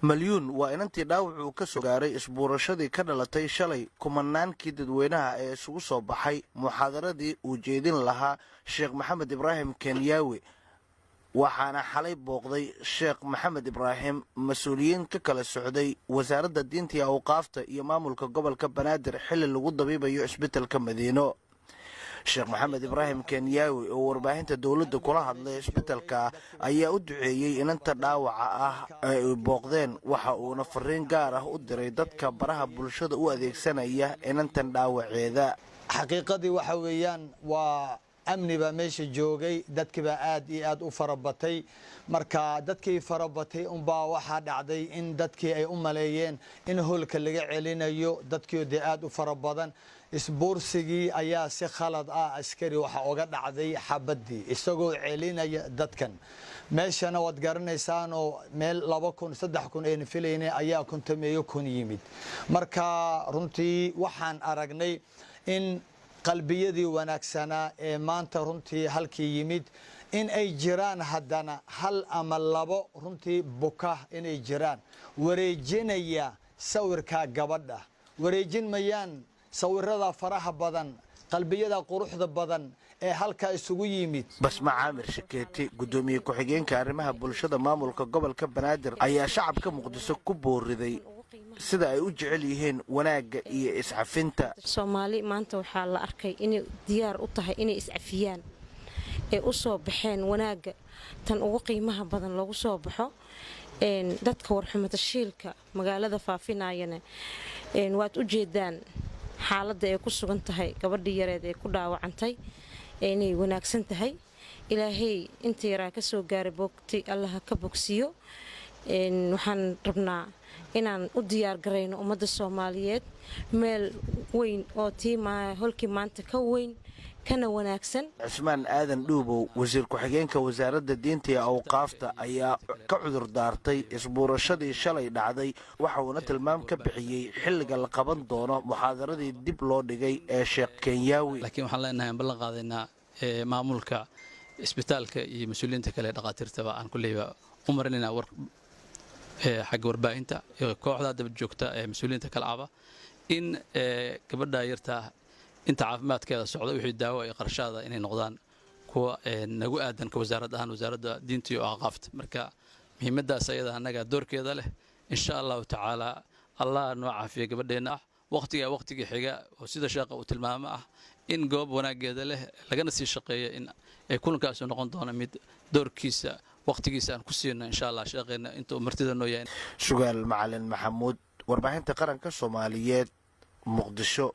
مليون وإنتي داوعو كسوغاري isbuurashadii ka dhalatay shalay kumanaankii dadweynaha ee isugu soo baxay muxaadaradii uu jeedin lahaa Sheekh Maxamed Ibraahim Kenyaawi waxaana xalay booqday Sheekh Maxamed Ibraahim mas'uuliyiin ka kala socday wasaaradda diinta iyo awqaafta iyo maamulka gobolka Banaadir xilli lagu dabiibayo isbitaalka Madiino Sheekh Maxamed Ibraahim Kenyaawi oo warbaahinta dawladda kula hadlay isbitaalka ayaa u duceeyay inanta dhaawaca ah ay booqdeen waxa uu fariin gaar ah u diray dadka baraha bulshada u adeegsanaya inantan dhaawaceeda xaqiiqadii waxa weeyaan waa amni ba meesha joogay dadkii ba aad iyo aad u farabatay marka dadkii farabatay baa waxa dhacday in dadkii ay u maleeyeen in hoolka laga celinayo dadkii aad u farabadan isbuursigii ayaa si khalad ah askari waxa uga dhacday xabadii isagoo celinaya dadkan meeshana wad garanaysaan oo meel 2000 ay filaynay ayaa kuntameeyo kun yimid marka runtii waxaan aragnay in qalbiyadii wanaagsanaa ee maanta runtii halkii yimid in ay jiraan haddana hal ama labo runtii buka inay jiraan wareejinaya sawirka gabadha wareejin mayaan sawirada faraha badan qalbiyada quruxda badan ee halka isugu yimid Basma Caamir Shikeeti gudoomiye ku-xigeenka arrimaha bulshada maamulka gobolka Banaadir ayaa shacabka Muqdisho ku booriday sida ay u jecel yihiin wanaaga iyo iscafinta Soomaali maanta waxa la arkay inay diyaar u tahay inay iscafiyaan ee u soo baxeen wanaaga tan ugu qiimaha badan lagu soo baxo dadka warxumada shiilka magaalada faafinayana waad u jeedaan xaaladda ay ku sugan tahay gabadhii yareed ee ku dhaawacantay inay wanaagsan tahay ilaahay inta yaraa ka soo gaaray boogti Allah ka bogsiyo waxaan rabnaa inaan u diyaar gareyno ummadda Soomaaliyeed meel weyn oo holkii maanta ka weyn kana wanaagsan Cismaan Aadan Dhuubow wasiir ku-xigeenka wasaaradda diinta iyo awqaafta ayaa ka cudur daartay isbuurashadii shalay dhacday waxa uu tilmaam ka bixiyay xilliga la qaban doono muxaadaradii dib loo dhigay ee Sheekh Kenyaawi laakiin waxaan leenahay ballan qaadaynaa maamulka isbitaalka iyo mas'uuliyiinta kale dhaqaatiirtaba aan kulleeyba u marinayna war xag warbaahinta iyo kooxda daba joogta ee mas'uuliyiinta kala aba in gabadha yarta inta caafimaadkeeda socdo wixii daawo ay qarashada inay noqdaan kuwa nagu aadan ka wasaaradda diinta iyo awqaafta marka muhiimadaas ayada anaga doorkeeda leh insha Allah taala Allah noo caafiyo gabadheena waqtiga xiga oo sida shaqo uu tilmaamo ah in goob wanaageeda leh lagana sii shaqeeyo in ay kulankaas noqon doona mid doorkiisa waqtigiisa aan ku siino insha Allah shaqeena inta martida noo yahay Sugaal Macalin Maxamuud warbaahinta qaranka Soomaaliyeed Muqdisho